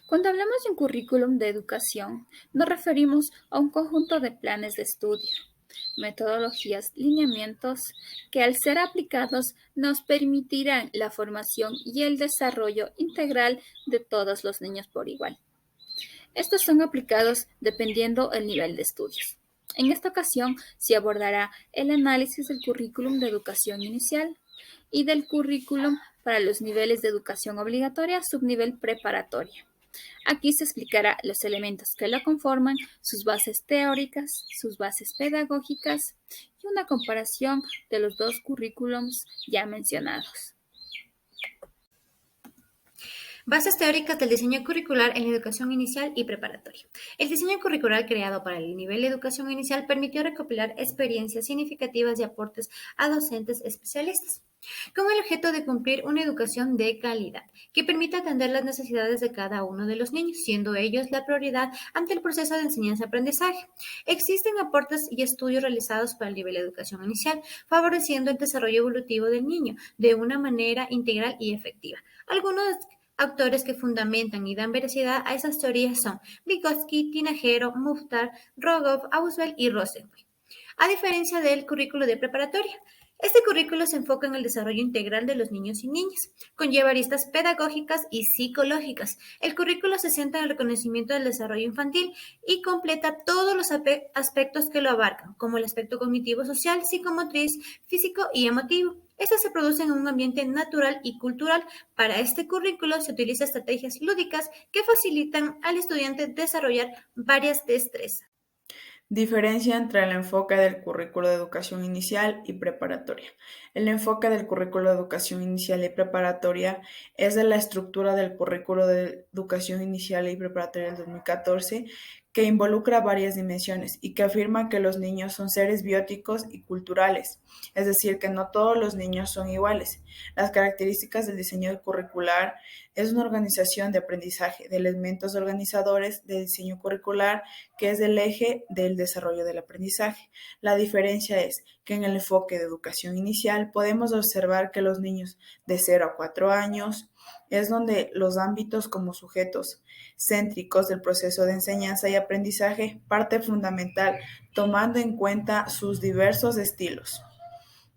Cuando hablamos de un currículum de educación, nos referimos a un conjunto de planes de estudio, metodologías, lineamientos que al ser aplicados nos permitirán la formación y el desarrollo integral de todos los niños por igual. Estos son aplicados dependiendo el nivel de estudios. En esta ocasión se abordará el análisis del currículum de educación inicial y del currículum para los niveles de educación obligatoria subnivel preparatoria. Aquí se explicará los elementos que lo conforman, sus bases teóricas, sus bases pedagógicas y una comparación de los dos currículums ya mencionados. Bases teóricas del diseño curricular en la educación inicial y preparatoria. El diseño curricular creado para el nivel de educación inicial permitió recopilar experiencias significativas y aportes a docentes especialistas, con el objeto de cumplir una educación de calidad, que permita atender las necesidades de cada uno de los niños, siendo ellos la prioridad ante el proceso de enseñanza-aprendizaje. Existen aportes y estudios realizados para el nivel de educación inicial, favoreciendo el desarrollo evolutivo del niño de una manera integral y efectiva. Algunos autores que fundamentan y dan veracidad a esas teorías son Vygotsky, Tinajero, Muftar, Rogov, Ausubel y Rosenfeld. A diferencia del currículo de preparatoria, este currículo se enfoca en el desarrollo integral de los niños y niñas, conlleva aristas pedagógicas y psicológicas. El currículo se centra en el reconocimiento del desarrollo infantil y completa todos los aspectos que lo abarcan, como el aspecto cognitivo, social, psicomotriz, físico y emotivo. Estos se producen en un ambiente natural y cultural. Para este currículo se utilizan estrategias lúdicas que facilitan al estudiante desarrollar varias destrezas. Diferencia entre el enfoque del currículo de educación inicial y preparatoria. El enfoque del currículo de educación inicial y preparatoria es de la estructura del currículo de educación inicial y preparatoria del 2014, que involucra varias dimensiones y que afirma que los niños son seres bióticos y culturales, es decir, que no todos los niños son iguales. Las características del diseño curricular es una organización de aprendizaje de elementos organizadores de diseño curricular que es el eje del desarrollo del aprendizaje. La diferencia es que en el enfoque de educación inicial podemos observar que los niños de 0 a 4 años es donde los ámbitos como sujetos céntricos del proceso de enseñanza y aprendizaje parte fundamental, tomando en cuenta sus diversos estilos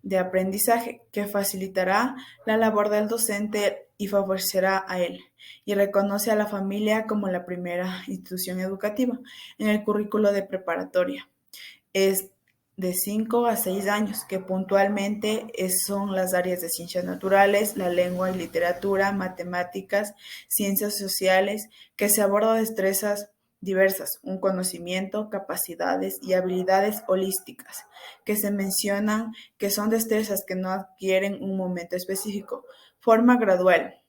de aprendizaje que facilitará la labor del docente y favorecerá a él, y reconoce a la familia como la primera institución educativa. En el currículo de preparatoria es de 5 a 6 años, que puntualmente son las áreas de ciencias naturales, la lengua y literatura, matemáticas, ciencias sociales, que se aborda destrezas diversas, un conocimiento, capacidades y habilidades holísticas, que se mencionan que son destrezas que no adquieren un momento específico, forma gradual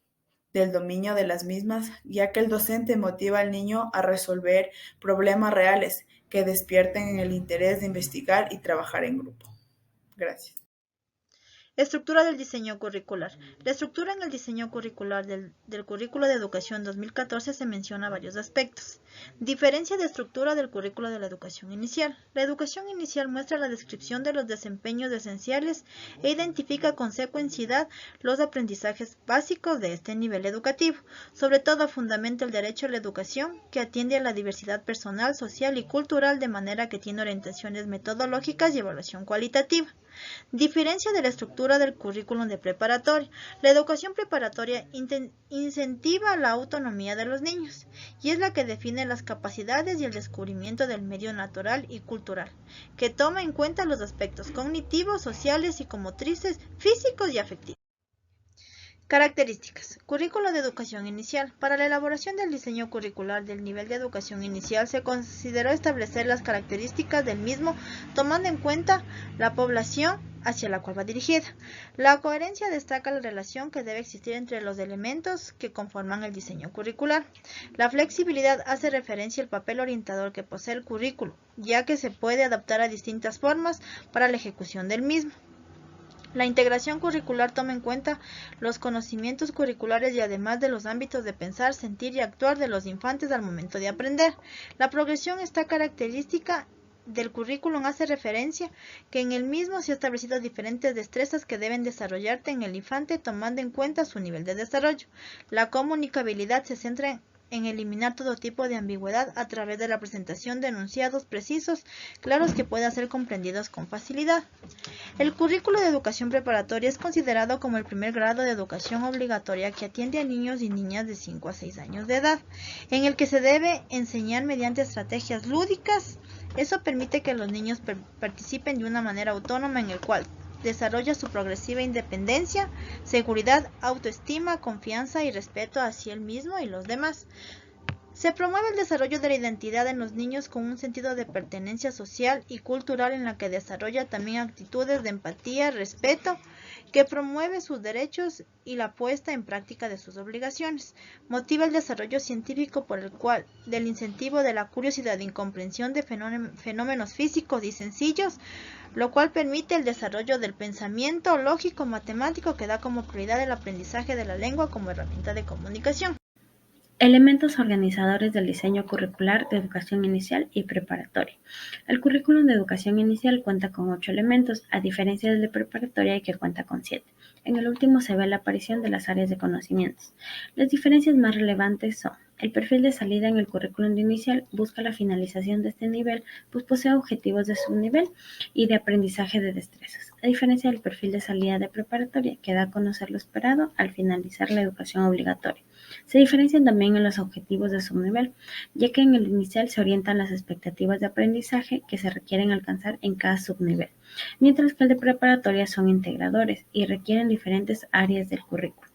del dominio de las mismas, ya que el docente motiva al niño a resolver problemas reales que despierten el interés de investigar y trabajar en grupo. Gracias. Estructura del diseño curricular. La estructura en el diseño curricular del currículo de educación 2014 se menciona varios aspectos. Diferencia de estructura del currículo de la educación inicial. La educación inicial muestra la descripción de los desempeños esenciales e identifica con secuencialidad los aprendizajes básicos de este nivel educativo. Sobre todo fundamenta el derecho a la educación, que atiende a la diversidad personal, social y cultural de manera que tiene orientaciones metodológicas y evaluación cualitativa. Diferencia de la estructura del currículum de preparatoria. La educación preparatoria incentiva la autonomía de los niños y es la que define las capacidades y el descubrimiento del medio natural y cultural, que toma en cuenta los aspectos cognitivos, sociales, psicomotrices, físicos y afectivos. Características. Currículo de educación inicial. Para la elaboración del diseño curricular del nivel de educación inicial se consideró establecer las características del mismo tomando en cuenta la población hacia la cual va dirigida. La coherencia destaca la relación que debe existir entre los elementos que conforman el diseño curricular. La flexibilidad hace referencia al papel orientador que posee el currículo, ya que se puede adaptar a distintas formas para la ejecución del mismo. La integración curricular toma en cuenta los conocimientos curriculares y además de los ámbitos de pensar, sentir y actuar de los infantes al momento de aprender. La progresión esta característica del currículum hace referencia que en el mismo se han establecido diferentes destrezas que deben desarrollarse en el infante tomando en cuenta su nivel de desarrollo. La comunicabilidad se centra en eliminar todo tipo de ambigüedad a través de la presentación de enunciados precisos, claros que puedan ser comprendidos con facilidad. El currículo de educación preparatoria es considerado como el primer grado de educación obligatoria que atiende a niños y niñas de 5 a 6 años de edad, en el que se debe enseñar mediante estrategias lúdicas. Eso permite que los niños participen de una manera autónoma en el cual desarrolla su progresiva independencia, seguridad, autoestima, confianza y respeto hacia él mismo y los demás. Se promueve el desarrollo de la identidad en los niños con un sentido de pertenencia social y cultural en la que desarrolla también actitudes de empatía, respeto, que promueve sus derechos y la puesta en práctica de sus obligaciones. Motiva el desarrollo científico por el cual del incentivo de la curiosidad y comprensión de fenómenos físicos y sencillos, lo cual permite el desarrollo del pensamiento lógico matemático que da como prioridad el aprendizaje de la lengua como herramienta de comunicación. Elementos organizadores del diseño curricular de educación inicial y preparatoria. El currículum de educación inicial cuenta con 8 elementos, a diferencia del de preparatoria que cuenta con 7. En el último se ve la aparición de las áreas de conocimientos. Las diferencias más relevantes son: el perfil de salida en el currículum de inicial busca la finalización de este nivel, pues posee objetivos de subnivel y de aprendizaje de destrezas, a diferencia del perfil de salida de preparatoria, que da a conocer lo esperado al finalizar la educación obligatoria. Se diferencian también en los objetivos de subnivel, ya que en el inicial se orientan las expectativas de aprendizaje que se requieren alcanzar en cada subnivel, mientras que el de preparatoria son integradores y requieren diferentes áreas del currículo.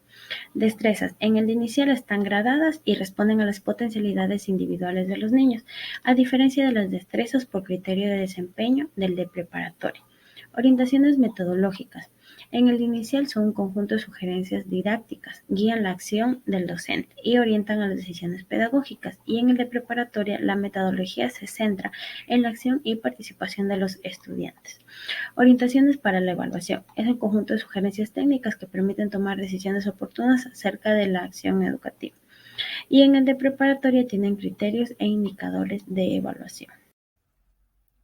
Destrezas. En el de inicial están gradadas y responden a las potencialidades individuales de los niños, a diferencia de las destrezas por criterio de desempeño del de preparatoria. Orientaciones metodológicas. En el de inicial son un conjunto de sugerencias didácticas, guían la acción del docente y orientan a las decisiones pedagógicas, y en el de preparatoria la metodología se centra en la acción y participación de los estudiantes. Orientaciones para la evaluación. Es un conjunto de sugerencias técnicas que permiten tomar decisiones oportunas acerca de la acción educativa. Y en el de preparatoria tienen criterios e indicadores de evaluación.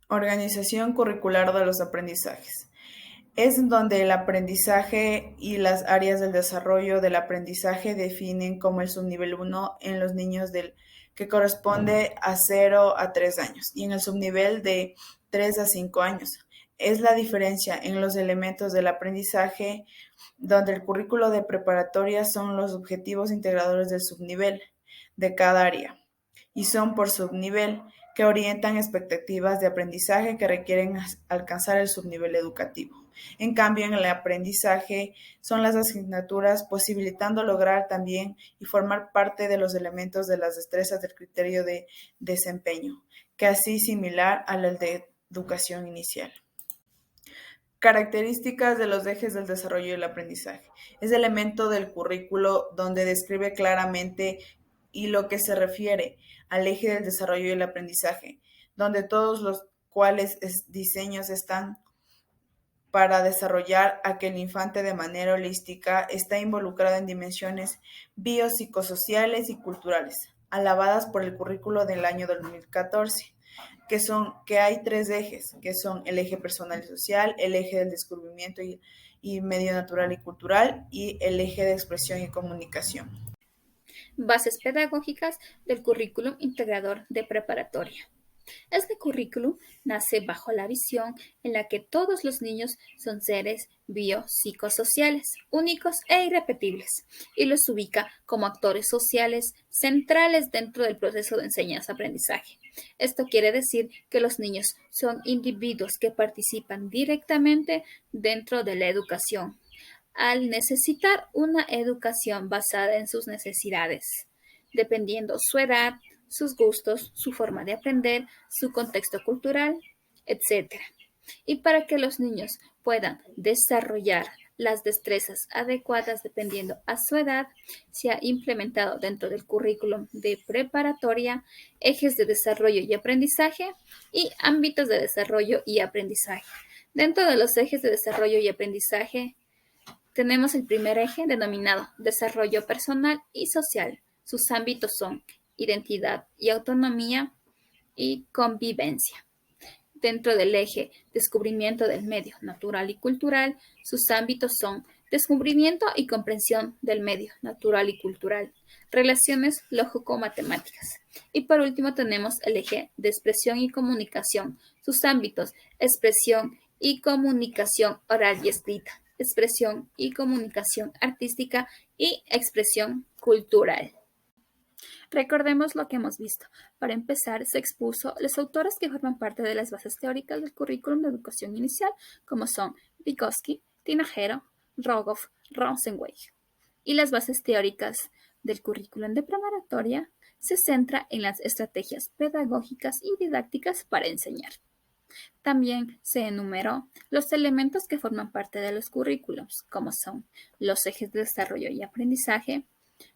Organización curricular de los aprendizajes. Es donde el aprendizaje y las áreas del desarrollo del aprendizaje definen como el subnivel 1 en los niños que corresponde a 0 a 3 años y en el subnivel de 3 a 5 años. Es la diferencia en los elementos del aprendizaje, donde el currículo de preparatoria son los objetivos integradores del subnivel de cada área y son por subnivel, que orientan expectativas de aprendizaje que requieren alcanzar el subnivel educativo. En cambio, en el aprendizaje son las asignaturas, posibilitando lograr también y formar parte de los elementos de las destrezas del criterio de desempeño, que así similar al de educación inicial. Características de los ejes del desarrollo y el aprendizaje. Es elemento del currículo donde describe claramente y lo que se refiere al eje del desarrollo y el aprendizaje, donde todos los cuales diseños están para desarrollar a que el infante de manera holística está involucrado en dimensiones biopsicosociales y culturales, alabadas por el currículo del año 2014, que hay 3 ejes, que son el eje personal y social, el eje del descubrimiento y medio natural y cultural, y el eje de expresión y comunicación. Bases pedagógicas del currículum integrador de preparatoria. Este currículum nace bajo la visión en la que todos los niños son seres biopsicosociales, únicos e irrepetibles, y los ubica como actores sociales centrales dentro del proceso de enseñanza-aprendizaje. Esto quiere decir que los niños son individuos que participan directamente dentro de la educación, al necesitar una educación basada en sus necesidades, dependiendo su edad, sus gustos, su forma de aprender, su contexto cultural, etc. Y para que los niños puedan desarrollar las destrezas adecuadas dependiendo a su edad, se ha implementado dentro del currículum de preparatoria ejes de desarrollo y aprendizaje y ámbitos de desarrollo y aprendizaje. Dentro de los ejes de desarrollo y aprendizaje, tenemos el primer eje denominado desarrollo personal y social. Sus ámbitos son identidad y autonomía y convivencia. Dentro del eje descubrimiento del medio natural y cultural, sus ámbitos son descubrimiento y comprensión del medio natural y cultural, relaciones lógico-matemáticas. Y por último tenemos el eje de expresión y comunicación, sus ámbitos, expresión y comunicación oral y escrita, expresión y comunicación artística y expresión cultural. Recordemos lo que hemos visto. Para empezar, se expuso los autores que forman parte de las bases teóricas del currículum de educación inicial, como son Vygotsky, Tinajero, Rogoff, Rosenzweig. Y las bases teóricas del currículum de preparatoria se centra en las estrategias pedagógicas y didácticas para enseñar. También se enumeró los elementos que forman parte de los currículums, como son los ejes de desarrollo y aprendizaje,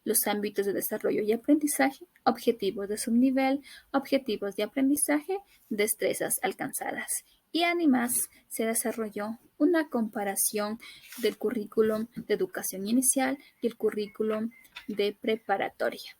los ámbitos de desarrollo y aprendizaje, objetivos de subnivel, objetivos de aprendizaje, destrezas alcanzadas. Y además se desarrolló una comparación del currículum de educación inicial y el currículum de preparatoria.